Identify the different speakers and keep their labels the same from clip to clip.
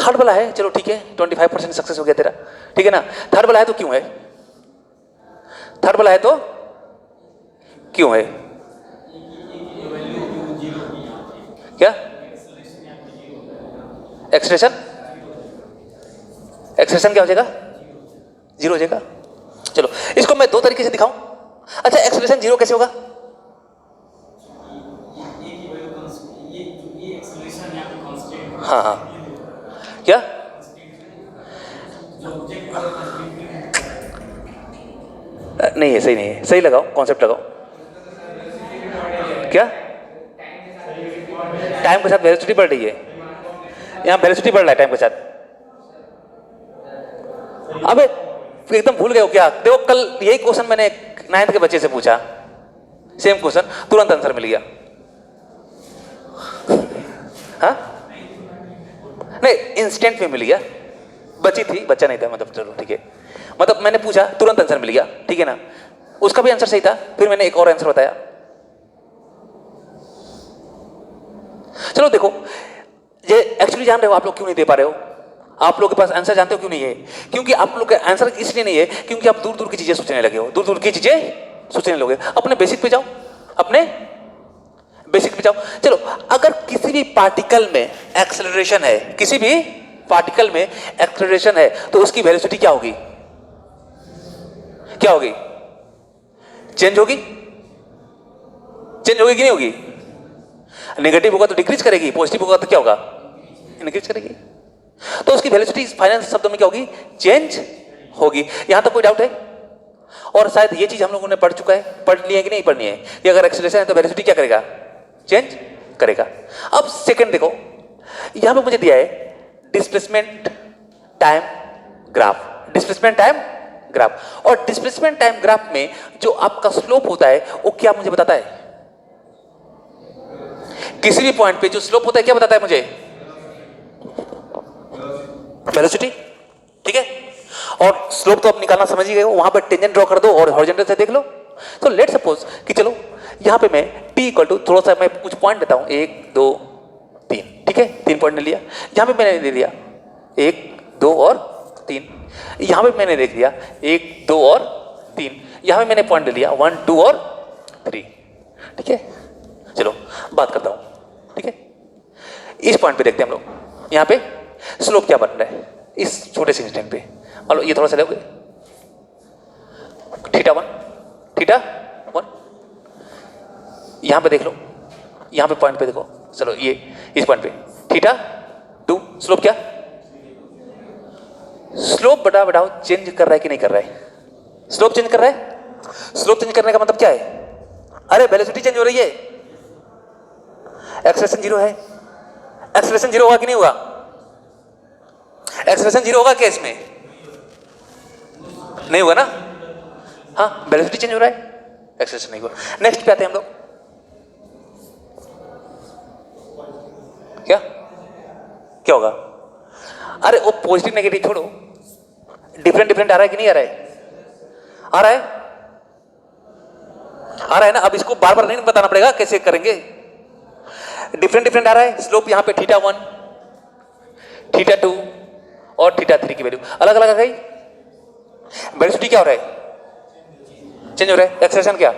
Speaker 1: Third वाला है, चलो ठीक है 25% सक्सेस हो गया तेरा, ठीक है ना। थर्ड वाला है तो क्यों है, थर्ड वाला है तो क्यों है, क्या एक्सलेशन, एक्सलेशन क्या हो जाएगा, जीरो हो जाएगा। चलो इसको मैं दो तरीके से दिखाऊं। अच्छा एक्सलेशन जीरो कैसे होगा, हाँ हाँ क्या, नहीं है, सही नहीं है, सही लगाओ कॉन्सेप्ट लगाओ। क्या टाइम के साथ वेलोसिटी बढ़ रही है, यहाँ वेलोसिटी बढ़ रहा है टाइम के साथ। अबे एकदम भूल गए हो क्या, देखो कल यही क्वेश्चन मैंने 9th के बच्चे से पूछा, सेम क्वेश्चन, तुरंत आंसर मिल गया। हाँ नहीं इंस्टेंट में मिल गया, बच्ची थी बच्चा नहीं था, मतलब चलो ठीक है, मतलब मैंने पूछा तुरंत आंसर मिल गया, ठीक है ना। उसका भी आंसर सही था, फिर मैंने एक और आंसर बताया। चलो देखो ये एक्चुअली जान रहे हो आप लोग क्यों नहीं दे पा रहे हो, आप लोग के पास आंसर जानते हो क्यों नहीं है, क्योंकि आप लोग का आंसर इसलिए नहीं है क्योंकि आप दूर दूर की चीजें सोचने लगे हो, दूर दूर की चीजें सोचने लगे। अपने बेसिक पे जाओ, अपने बेसिक पे जाओ। चलो अगर किसी भी पार्टिकल में एक्सेलरेशन है, किसी भी पार्टिकल में एक्सेलरेशन है तो उसकी वेलोसिटी क्या होगी, क्या होगी, चेंज होगी, चेंज होगी कि नहीं होगी, नेगेटिव होगा तो डिक्रीज करेगी, पॉजिटिव होगा तो क्या होगा, इंक्रीज करेगी। तो उसकी वेलोसिटी फाइनल शब्दों में क्या होगी, चेंज होगी। यहां तक कोई डाउट है, और शायद ये चीज हम लोगों ने पढ़ चुका है, पढ़ लिया है कि नहीं पढ़नी है, कि अगर एक्सेलरेशन है तो वेलोसिटी क्या करेगा, चेंज करेगा। अब सेकंड देखो, यहां पे मुझे दिया है displacement time graph, displacement time graph, और डिस्प्लेसमेंट टाइम ग्राफ में जो आपका स्लोप होता है वो क्या मुझे बताता है, किसी भी पॉइंट पे जो स्लोप होता है क्या बताता है मुझे, वेलोसिटी, ठीक है। और स्लोप तो आप निकालना समझ ही गए हो, वहां पर टेंजेंट ड्रॉ कर दो और हॉरिजॉन्टल से देख लो। तो लेट सपोज कि चलो यहां पे मैं t इक्वल टू, थोड़ा सा मैं कुछ पॉइंट देता हूं, 1 2 3, ठीक है 3 पॉइंट ले लिया, यहां पे मैंने दे दिया 1 2 और 3, यहां पे मैंने देख दिया 1 2 और 3, यहां पे मैंने पॉइंट ले लिया 1 2 और 3, ठीक है। चलो बात करता हूं, ठीक है, इस पॉइंट पे देखते हैं हम लोग, यहां पे स्लोप क्या बन रहा है इस छोटे से इंस्टेंट पे, मान लो ये थोड़ा सा लोगे θ1 θ1, यहां पे देख लो, यहां पे पॉइंट पे देखो, चलो ये इस पॉइंट पे θ2, स्लोप क्या, स्लोप बड़ा बढ़ाओ चेंज कर रहा है कि नहीं कर रहा है, स्लोप चेंज कर रहा है, स्लोप चेंज करने का मतलब क्या है, अरे वेलोसिटी चेंज हो रही है, एक्सेलरेशन जीरो है, एक्सेलरेशन जीरो होगा कि नहीं होगा, एक्सेलरेशन जीरो होगा क्या इसमें, नहीं होगा ना, हाँ वेलोसिटी चेंज हो रहा है, एक्सेलरेशन नहीं हुआ। नेक्स्ट पे आते हैं हम लोग, क्या क्या होगा, अरे वो पॉजिटिव नेगेटिव छोड़ो, डिफरेंट डिफरेंट आ रहा है कि नहीं आ रहा है, आ रहा है, आ रहा है ना। अब इसको बार बार नहीं बताना पड़ेगा कैसे करेंगे, डिफरेंट डिफरेंट आ रहा है, स्लोप यहाँ पे θ1 θ2 और θ3 की वैल्यू अलग अलग आ गई, वेलोसिटी क्या हो रहा है, चेंज हो रहा है, एक्सेलरेशन क्या,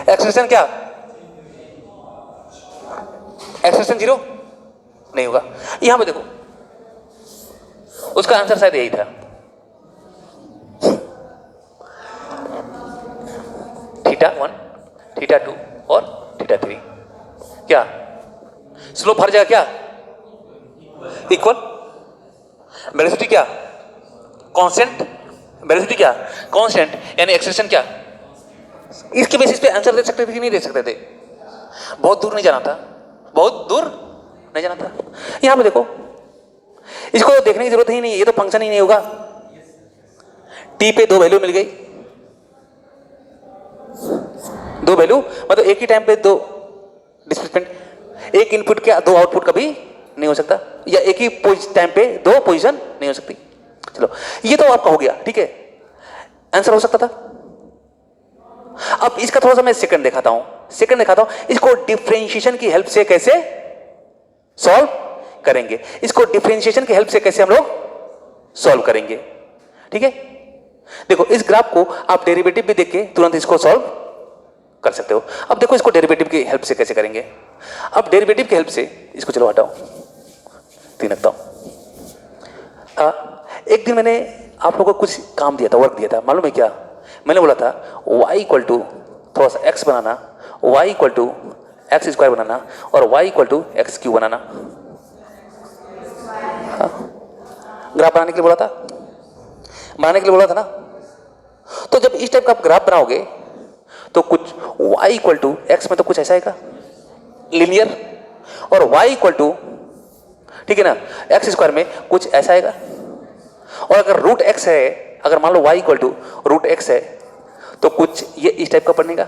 Speaker 1: एक्सेलरेशन क्या, एक्सेलरेशन जीरो नहीं होगा। यहां पे देखो उसका आंसर शायद यही था, θ1 θ2 और θ3, क्या स्लोप हर जगह क्या इक्वल, वेलोसिटी क्या कांस्टेंट, वेलोसिटी क्या कांस्टेंट, यानी एक्सेलरेशन क्या, इसके बेसिस पे आंसर दे सकते थे कि नहीं दे सकते थे, बहुत दूर नहीं जाना था, बहुत दूर नहीं जाना था। यहां पे देखो इसको देखने की जरूरत ही नहीं, ये तो फंक्शन ही नहीं होगा, टी पे दो वैल्यू मिल गई, दो वैल्यू मतलब एक ही टाइम पे दो डिस्प्लेसमेंट, एक इनपुट के दो आउटपुट कभी नहीं हो सकता, या एक ही टाइम पे दो पोजीशन नहीं हो सकती। चलो ये तो आपका हो गया, ठीक है, आंसर हो सकता था। अब इसका थोड़ा सा मैं सेकंड दिखाता हूं, इसको डिफरेंशिएशन की हेल्प से कैसे सॉल्व करेंगे। इसको डिफरेंशिएशन की हेल्प से कैसे हम लोग सॉल्व करेंगे, ठीक है। देखो इस ग्राफ को आप डेरिवेटिव भी देख के तुरंत इसको सॉल्व कर सकते हो। अब देखो इसको डेरिवेटिव की हेल्प से कैसे करेंगे। अब डेरिवेटिव की हेल्प से इसको चलो हटाओ, तीन रखता हूं। एक दिन मैंने आप लोगों को कुछ काम दिया था, वर्क दिया था, मालूम है क्या? मैंने बोला था y इक्वल टू थोड़ा सा x बनाना, y equal to x square बनाना और y equal to x cube बनाना। ग्राफ बनाने के लिए बोला था, बनाने के लिए बोला था ना। तो जब इस टाइप का आप ग्राफ बनाओगे तो कुछ y इक्वल टू एक्स में तो कुछ ऐसा आएगा लीनियर, और y इक्वल टू, ठीक है ना, एक्स स्क्वायर में कुछ ऐसा आएगा। और अगर रूट एक्स है, अगर मान लो y equal to root x है तो कुछ ये इस टाइप का बनेगा,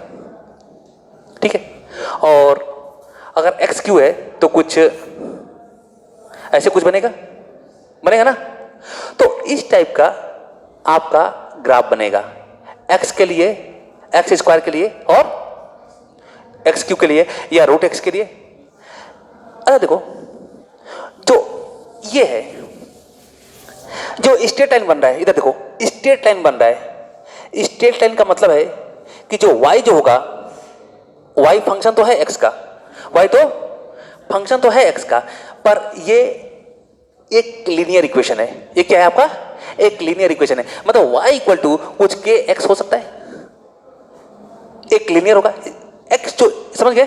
Speaker 1: ठीक है। और अगर एक्स क्यू है तो कुछ ऐसे कुछ बनेगा, बनेगा ना। तो इस टाइप का आपका ग्राफ बनेगा एक्स के लिए, एक्स स्क्वायर के लिए और एक्स क्यू के लिए या रूट एक्स के लिए। अरे देखो जो ये है, जो स्ट्रेट लाइन बन रहा है, इधर देखो स्ट्रेट लाइन बन रहा है। स्ट्रेट लाइन का मतलब है कि जो y जो होगा, y फंक्शन तो है x का, y तो फंक्शन तो है x का, पर ये एक लीनियर इक्वेशन है। ये क्या है आपका? एक लीनियर इक्वेशन है। मतलब y इक्वल टू कुछ के x हो सकता है, एक लीनियर होगा। x जो समझ गए,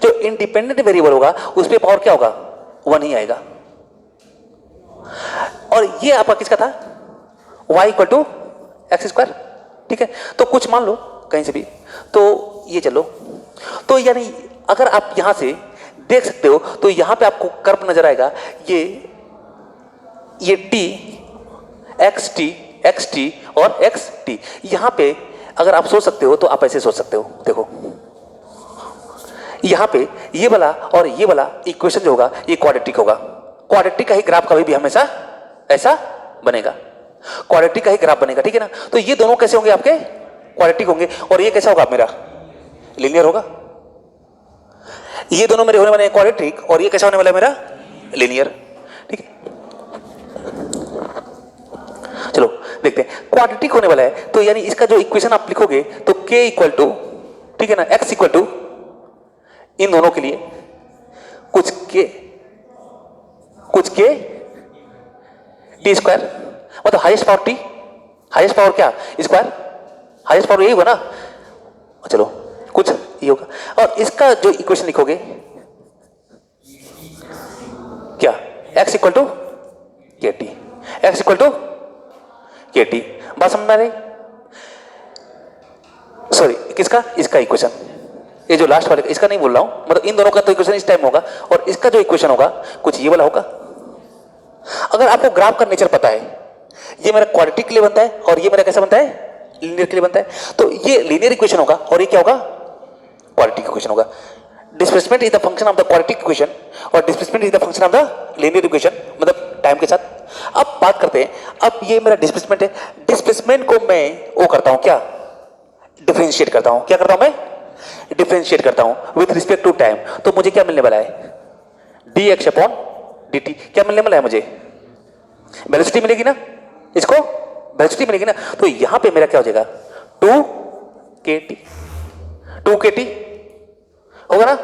Speaker 1: जो इंडिपेंडेंट वेरिएबल होगा उस पर पावर क्या होगा? 1 ही आएगा। और ये आपका किसका था? y equal to x square, ठीक है। तो कुछ मान लो कहीं से भी, तो ये चलो, तो यानी अगर आप यहां से देख सकते हो तो यहां पे आपको कर्व नजर आएगा, ये t एक्स टी और एक्स टी। यहां पे अगर आप सोच सकते हो तो आप ऐसे सोच सकते हो, देखो यहां पे ये वाला और ये वाला इक्वेशन जो होगा ये क्वाड्रेटिक होगा। क्वाड्रेटिक का ही ग्राफ कभी भी हमेशा ऐसा बनेगा, क्वाड्रेटिक का ही ग्राफ बनेगा, ठीक है ना। तो ये दोनों कैसे होंगे? आपके क्वाड्रेटिक होंगे। और ये कैसा होगा? मेरा लीनियर होगा। ये दोनों मेरे होने वाले हैं क्वाड्रेटिक, और ये कैसा होने वाला है? मेरा लीनियर, ठीक है। चलो देखते हैं, क्वाड्रेटिक होने वाला है तो यानी इसका जो इक्वेशन आप लिखोगे तो k इक्वल टू, ठीक है ना, x इक्वल टू इन दोनों के लिए कुछ के टी स्क्वायर, मतलब highest power T, highest power क्या? स्क्वायर, हाईएस्ट पावर यही होगा ना। चलो कुछ ये होगा, और इसका जो इक्वेशन लिखोगे क्या? x इक्वल टू के टी, एक्स इक्वल टू के टी। बात समझ में आ रही? सॉरी किसका? इसका इक्वेशन, ये जो लास्ट वाले, इसका नहीं बोल रहा हूं, मतलब इन दोनों का तो इक्वेशन इस टाइम होगा, और इसका जो इक्वेशन होगा कुछ ये वाला होगा। अगर आपको ग्राफ का नेचर पता है, ये मेरा क्वाड्रेटिक के लिए बनता है और ये मेरा कैसा बनता है? लीनियर के लिए बनता है। तो ये लीनियर इक्वेशन होगा और ये क्या होगा? क्वाड्रेटिक इक्वेशन होगा। Displacement is the function of the quadratic equation और displacement is the function of the linear equation, मतलब टाइम के साथ। अब बात करते हैं, अब ये मेरा डिस्प्लेसमेंट है, डिस्प्लेसमेंट को मैं वो करता हूं क्या? डिफरेंशिएट करता हूं। क्या करता हूं मैं? डिफरेंशिएट करता हूं विथ रिस्पेक्ट टू टाइम। तो मुझे क्या मिलने वाला है? dx upon dt। क्या मिलने वाला है मुझे? वेलोसिटी मिलेगी ना, इसको वेलोसिटी मिलेगी ना। तो यहां पे मेरा क्या हो जाएगा? 2kt होगा ना।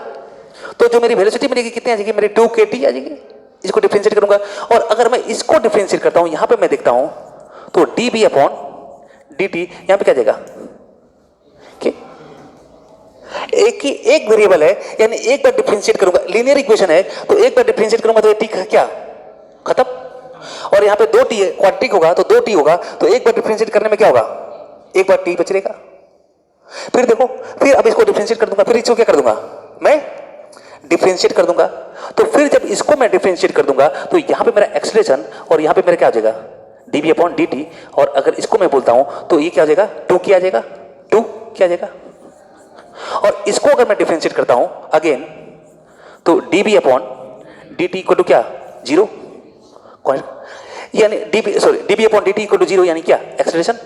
Speaker 1: तो जो मेरी वेलोसिटी मिलेगी कितनी आ जाएगी? मेरी 2kt आ जाएगी। इसको डिफरेंशिएट करूंगा, और अगर मैं इसको डिफरेंशिएट करता हूं, यहां पे मैं देखता हूं तो db अपॉन dt, यहां पे क्या जाएगा? एक वेरिएबल है, यानी एक बार डिफरेंशिएट करूंगा, लीनियर इक्वेशन है तो एक बार डिफरेंशिएट करूंगा तो ये टी क्या खत्म। और यहां पे 2t है, क्वाड्रेटिक होगा तो 2t होगा, तो एक बार डिफरेंशिएट करने में क्या होगा? एक बार t बच रहेगा। फिर देखो, फिर अब इसको डिफरेंशिएट कर दूंगा, फिर इसको क्या कर दूंगा? मैं डिफरेंशिएट कर दूंगा। तो फिर जब इसको मैं डिफरेंशिएट कर दूंगा तो यहां पे मेरा एक्सेलरेशन और यहां पे मेरा क्या आ जाएगा? dv upon dt। और अगर इसको मैं बोलता हूं तो ये क्या आ जाएगा? 2 क्या आ जाएगा? 2 क्या आ जाएगा? और इसको अगर मैं डिफरेंशिएट करता हूं अगेन तो db upon dt equal to क्या? 0, यानी db upon dt equal to 0, यानी क्या? एक्सेलरेशन।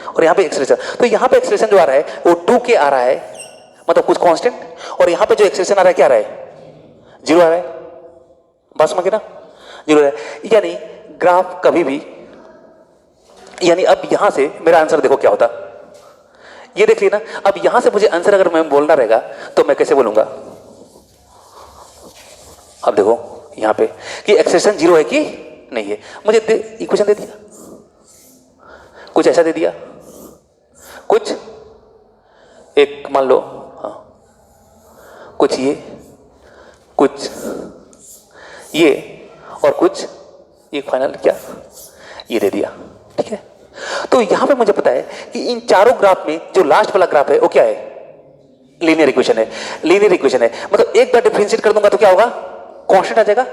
Speaker 1: और यहां पे एक्सेलरेशन, तो यहां पे एक्सेलरेशन जो आ रहा है वो 2k आ रहा है, मतलब कुछ कांस्टेंट। और यहां पे जो एक्सेलरेशन आ रहा है क्या आ रहा है? 0 आ रहा है। बात समझ गए ना, जीरो है। यानी ग्राफ कभी भी, यानी अब यहां से मेरा आंसर देखो क्या होता, ये देख लेना। अब यहां से मुझे आंसर अगर मैं बोलना रहेगा तो मैं कैसे बोलूंगा? अब देखो यहां पे कि एक्सप्रेशन जीरो है कि नहीं है। मुझे इक्वेशन दे दिया, कुछ ऐसा दे दिया, कुछ एक मान लो, हाँ, कुछ ये, कुछ ये, और कुछ ये, फाइनल क्या ये दे दिया, ठीक है। तो यहां पे मुझे पता है कि इन चारों ग्राफ में जो लास्ट वाला ग्राफ है वो क्या है? लीनियर इक्वेशन है। लीनियर इक्वेशन है मतलब एक बार डिफरेंशिएट कर दूंगा तो क्या होगा? कांस्टेंट आ जाएगा,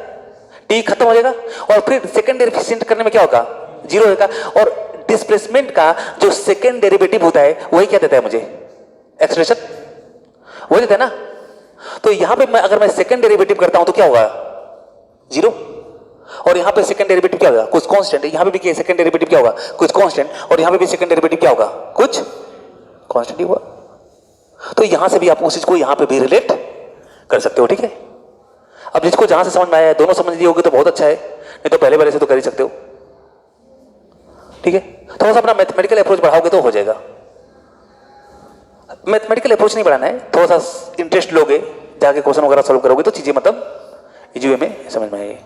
Speaker 1: टी खत्म हो जाएगा, और फिर सेकंड डेरिवेशन करने में क्या होगा? जीरो होगा। और डिस्प्लेसमेंट का जो सेकंड डेरिवेटिव होता है वही क्या देता है मुझे? एक्सप्रेशन वही देता है ना। तो यहां पे मैं अगर मैं सेकंड डेरिवेटिव करता हूं तो क्या होगा? जीरो। और यहां पे सेकंड डेरिवेटिव क्या होगा? कुछ कांस्टेंट। यहां पे भी सेकंड डेरिवेटिव क्या होगा? कुछ कांस्टेंट। और यहां पे भी सेकंड डेरिवेटिव क्या होगा? कुछ कांस्टेंट ही होगा। तो यहां से भी आप उस चीज को यहां पे भी रिलेट कर सकते हो, ठीक है। अब जिसको जहां से समझ में आया है, दोनों समझ लिए होगे तो बहुत अच्छा है, नहीं तो पहले से तो कर ही सकते हो, ठीक है। थोड़ा सा अपना मैथमेटिकल अप्रोच बढ़ाओगे तो हो जाएगा। मैथमेटिकल अप्रोच नहीं बढ़ाना है, थोड़ा सा इंटरेस्ट लोगे, जाके क्वेश्चन वगैरह सॉल्व करोगे तो चीजें मतलब इजी वे में समझ में आएगी।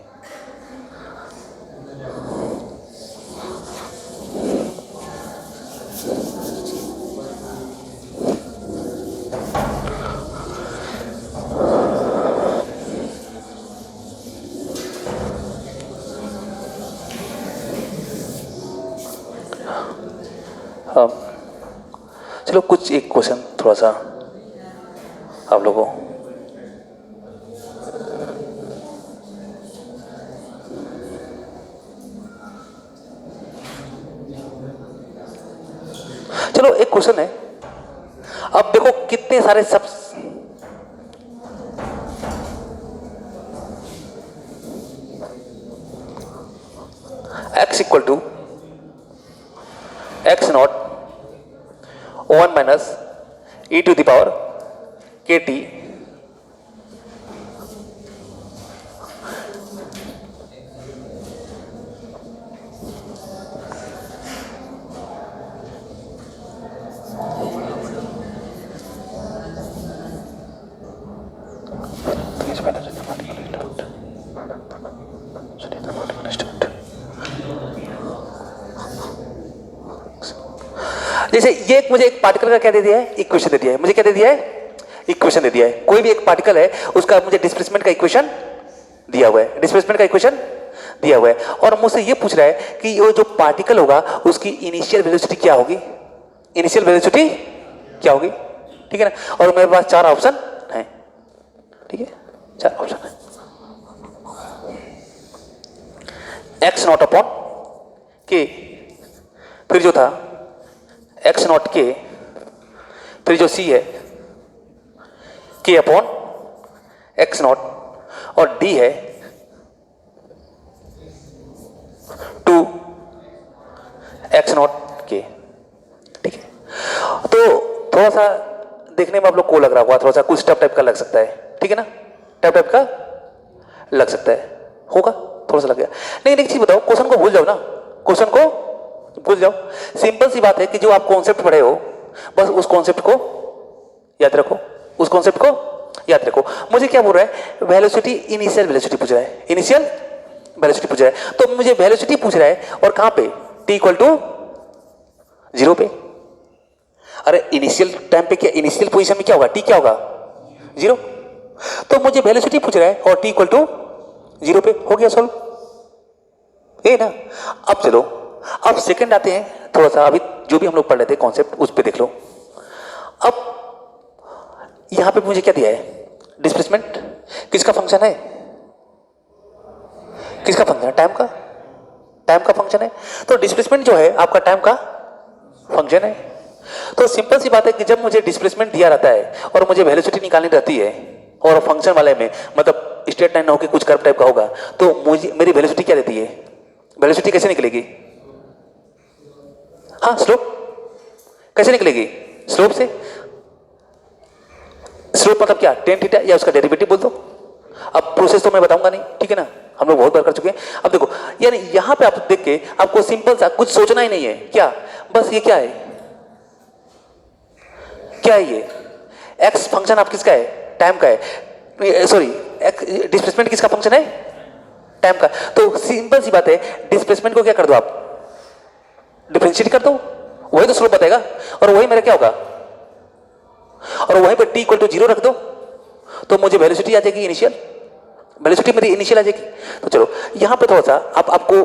Speaker 1: चलो कुछ एक क्वेश्चन थोड़ा सा आप लोगों, चलो एक क्वेश्चन है। अब देखो कितने सारे सब x equal to x naught 1 minus e to the power kt जैसे ये एक मुझे एक पार्टिकल का क्या दे दिया है? इक्वेशन दे दिया है। मुझे क्या दे दिया है? इक्वेशन दे दिया है। कोई भी एक पार्टिकल है उसका मुझे डिस्प्लेसमेंट का इक्वेशन दिया हुआ है, डिस्प्लेसमेंट का इक्वेशन दिया हुआ है, और मुझसे ये पूछ रहा है कि वो जो पार्टिकल होगा उसकी इनिशियल वेलोसिटी क्या होगी? इनिशियल वेलोसिटी क्या होगी, ठीक है ना। और मेरे पास चार ऑप्शन है, ठीक है, चार ऑप्शन है। एक्स नॉट अपॉन के, फिर जो था एक्स नॉट के, फिर जो सी है के अपॉन एक्स नॉट, और डी है 2 एक्स नॉट के, ठीक है। तो थोड़ा सा देखने में आप लोग को लग रहा होगा, थोड़ा सा कुछ टफ टाइप का लग सकता है, ठीक है ना, टफ टाइप का लग सकता है, होगा थोड़ा सा लग गया। लेकिन एक चीज बताओ, क्वेश्चन को भूल जाओ ना, क्वेश्चन को भूल जाओ। सिंपल सी बात है कि जो आप कॉन्सेप्ट पढ़े हो बस उस कॉन्सेप्ट को याद रखो, उस कॉन्सेप्ट को याद रखो। मुझे क्या बोल रहा है? वेलोसिटी, इनिशियल वेलोसिटी पूछ रहा है, इनिशियल वेलोसिटी पूछ रहा है। तो मुझे वेलोसिटी पूछ रहा है, और कहां पे? t इक्वल टू 0 पे। अरे इनिशियल टाइम पे क्या, इनिशियल पोजीशन में क्या होगा? t क्या होगा? 0। तो मुझे वेलोसिटी पूछ रहा है और t इक्वल टू 0 पे, हो गया सॉल्व, ये ना। अब चलो, अब सेकंड आते हैं, थोड़ा सा अभी जो भी हम लोग पढ़ रहे थे कॉन्सेप्ट उस पे देख लो। अब यहां पे मुझे क्या दिया है? डिस्प्लेसमेंट किसका फंक्शन है? किसका फंक्शन है? टाइम का, टाइम का फंक्शन है। तो डिस्प्लेसमेंट जो है आपका टाइम का फंक्शन है। तो सिंपल सी बात है कि जब मुझे डिस्प्लेसमेंट दिया रहता है और मुझे वेलोसिटी निकालनी रहती है, और फंक्शन वाले में मतलब स्ट्रेट लाइन ना होकर कुछ कर्व टाइप का होगा, तो मुझे मेरी वेलोसिटी क्या देती है? वेलोसिटी कैसे निकलेगी? हाँ, स्लोप कैसे निकलेगी? स्लोप से। स्लोप मतलब क्या? टेन थीटा, या उसका डेरिवेटिव बोल दो। अब प्रोसेस तो मैं बताऊंगा नहीं, ठीक है ना, हम लोग बहुत बार कर चुके हैं। अब देखो यानी यहां पे आप देख के आपको सिंपल सा कुछ सोचना ही नहीं है, क्या बस ये क्या है, क्या है ये एक्स फंक्शन आप किसका है, टाइम का है, सॉरी डिस्प्लेसमेंट किसका फंक्शन है, टाइम का। तो सिंपल सी बात है, डिस्प्लेसमेंट को क्या कर दो आप, डिफरेंशिएट कर दो, वही तो स्लोप बताएगा, और वही मेरा क्या होगा, और वहीं पर t इक्वल टू 0 रख दो तो मुझे वेलोसिटी आ जाएगी, इनिशियल वेलोसिटी मेरी इनिशियल आ जाएगी। तो चलो यहां पे थोड़ा सा आपको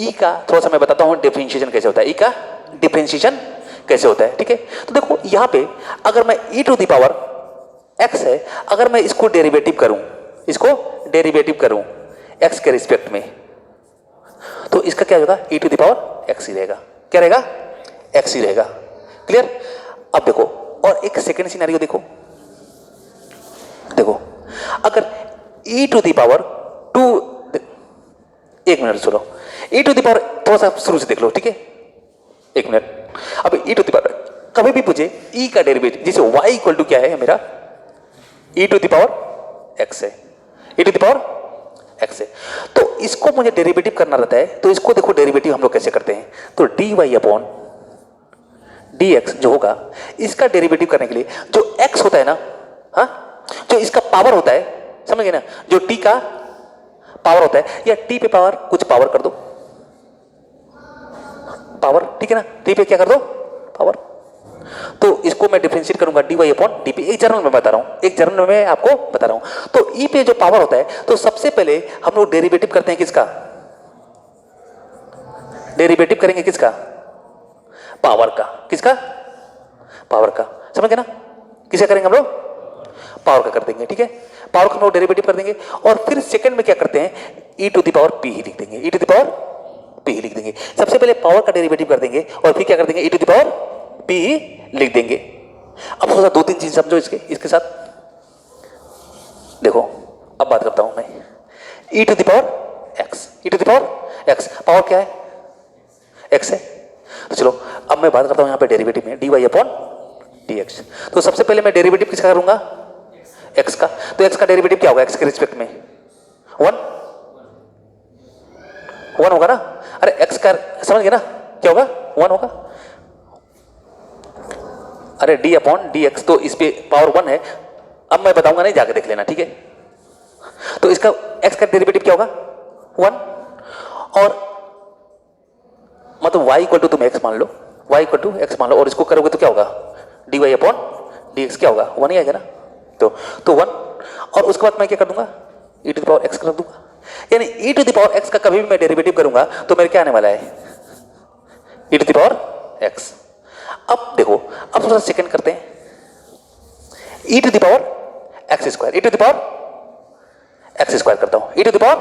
Speaker 1: e का थोड़ा सा मैं बताता हूं डिफरेंशिएशन कैसे होता है, e का डिफरेंशिएशन कैसे होता है, ठीक है। तो देखो यहां पे अगर मैं e to the power x है, अगर मैं इसको डेरिवेटिव करूं, इसको डेरिवेटिव करूं x के रिस्पेक्ट में, तो इसका क्या होगा, e to the power x ही रहेगा, क्या रहेगा, x ही रहेगा। क्लियर। अब देखो और एक सेकेंड सिनेरियो देखो, देखो अगर e टू द पावर 2, एक मिनट सुनो, e टू द पावर थोड़ा सा शुरू से देख लो, ठीक है, एक मिनट। अब e टू द पावर कभी भी पूछे e का डेरिवेटिव, जैसे y इक्वल टू क्या है मेरा, e to the power x है, e to the power x है, तो इसको मुझे डेरिवेटिव करना रहता है। तो इसको देखो डेरिवेटिव हम लोग कैसे करते हैं, तो dy अपॉन dx जो होगा, इसका डेरिवेटिव करने के लिए जो x होता है ना, हाँ जो इसका पावर होता है, समझ गए ना, जो t का पावर होता है, या t पे पावर कुछ पावर कर दो, पावर, ठीक है ना, t पे क्या कर दो, पावर। तो इसको मैं डिफरेंशिएट करूंगा dy अपॉन dp, एक जनरल में बता रहा हूं, एक जनरल में आपको बता रहा हूं। तो e पे जो पावर होता है, तो सबसे पहले हम लोग डेरिवेटिव करते हैं किसका, डेरिवेटिव करेंगे किसका, पावर का, किसका, पावर का, समझ गए ना, किसे करेंगे हम लोग, पावर का कर देंगे, ठीक है, पावर का हम लोग डेरिवेटिव कर देंगे। और फिर सेकंड में क्या करते हैं, e to the power p ही लिख देंगे, e to the power p ही लिख देंगे। सबसे पहले पावर का डेरिवेटिव कर देंगे और फिर क्या कर देंगे, e to the power p ही लिख देंगे। अब थोड़ा सा दो तीन चीज समझो इसके साथ, देखो अब बात करता हूं मैं, e to the power x, e to the power x, power क्या है, x है। तो चलो अब मैं बात करता हूं यहां पे डेरिवेटिव में dy अपॉन dx। तो सबसे पहले मैं डेरिवेटिव किसका करूंगा, x का। तो x का डेरिवेटिव क्या होगा, x के रिस्पेक्ट में 1 होगा ना, अरे x का समझ गए ना, क्या होगा, 1 होगा, अरे d अपॉन dx, तो इस पे पावर 1 है। अब मैं बताऊंगा नहीं, जाके देख लेना, ठीक है। तो इसका x का डेरिवेटिव क्या होगा, 1, और मतलब y इक्वल टू तुम x मान लो, y इक्वल टू x मान लो, और इसको करोगे तो क्या होगा, dy अपॉन dx क्या होगा, 1 ही आएगा ना। तो 1, और उसके बाद मैं क्या कर दूंगा, e to the power x कर दूंगा। यानी e to the power x का कभी भी मैं डेरिवेटिव करूंगा तो मेरे क्या आने वाला है, e to the power x। अब देखो अब थोड़ा सेकंड करते हैं, e to the power x square, e to the power x square करता हूं, e to the power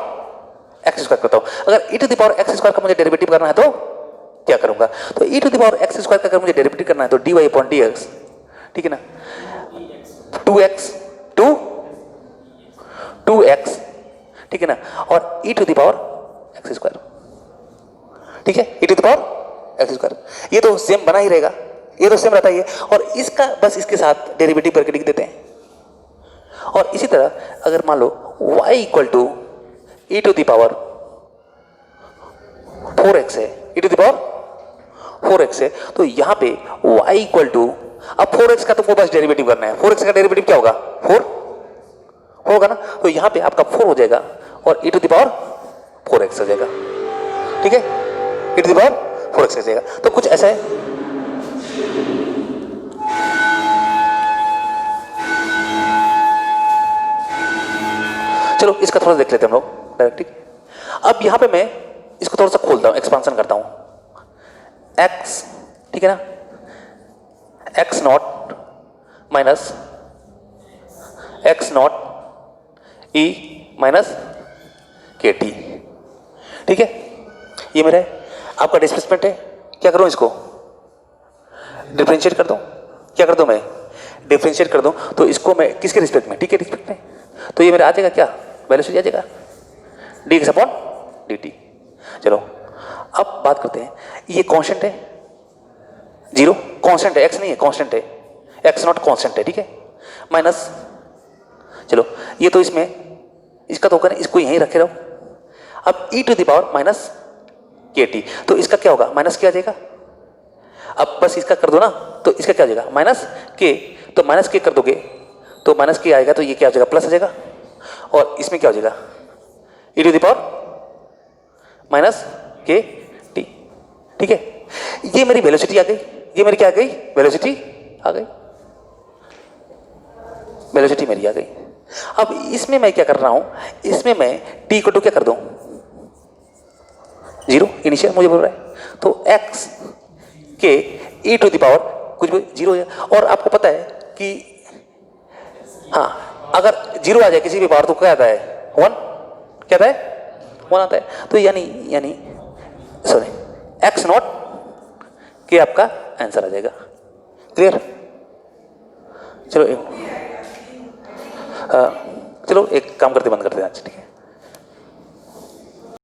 Speaker 1: x square करता हूं। अगर e to the power x square का मुझे डेरिवेटिव करना है तो क्या करूंगा, तो e to the power x square का अगर मुझे डेरिवेटिव करना है तो dy अपॉन dx, ठीक है ना, 2x, ठीक है ना, और e to the power x square, ठीक है, e to the power x square, ये तो सेम बना ही रहेगा, ये तो सेम रहता ही है, और इसका बस इसके साथ डेरिवेटिव करके लिख देते हैं। और इसी तरह अगर मान लो y equal to e to the power 4x है, e to the power 4x है, तो यहां पे y इक्वल टू, अब 4x का तुमको बस डेरिवेटिव करना है, 4x का डेरिवेटिव क्या होगा, 4 होगा ना, तो यहां पे आपका 4 हो जाएगा और e to the power 4x हो जाएगा, ठीक है, e to the power 4x हो जाएगा। तो कुछ ऐसा है, चलो इसका थोड़ा देख लेते हैं हम लोग डायरेक्टली। अब यहां पे मैं इसको थोड़ा सा खोलता हूं, एक्सपांशन करता हूं, x, ठीक है ना, x not minus x not e minus k t, ठीक है, ये मेरा आपका डिस्प्लेसमेंट है। क्या करूं, इसको डिफरेंशिएट कर दूं, क्या कर दूं मैं, डिफरेंशिएट कर दूं, तो इसको मैं किसके रिस्पेक्ट में, टी के रिस्पेक्ट में, तो ये मेरा आ जाएगा क्या, वेलोसिटी आ जाएगा dx अपॉन dt। चलो अब बात करते हैं, ये कांस्टेंट है, 0 कांस्टेंट है, x नहीं है, कांस्टेंट है, x नॉट कांस्टेंट है, ठीक है, माइनस, चलो ये तो इसमें इसका तो होगा नहीं, इसको यहीं रखे रहो, अब e to the power minus k t, तो इसका क्या होगा, माइनस क्या आ जाएगा। अब बस इसका कर दो ना, तो इसका क्या आ जाएगा, माइनस के, तो माइनस के कर दोगे तो माइनस के आएगा, तो ये क्या आ जाएगा, प्लस आ जाएगा। और इसमें क्या हो जाएगा, e to the power minus k t. ठीक है, ये मेरी वेलोसिटी आ गई, ये मेरी क्या आ गई, वेलोसिटी आ गई, वेलोसिटी मेरी आ गई। अब इसमें मैं क्या कर रहा हूं, इसमें मैं t को टू क्या कर दूं, 0 इनिशियल मुझे बोल रहा है, तो x के e टू द पावर कुछ भी 0 है। और आपको पता है कि हाँ, अगर 0 आ जाए किसी भी पावर तो क्या आता है, 1, क्या आता है, 1 आता है। तो यानी सॉरी x नॉट के आपका आंसर आ जाएगा। क्लियर, चलो चलो एक काम करते बंद करते हैं आज, ठीक है।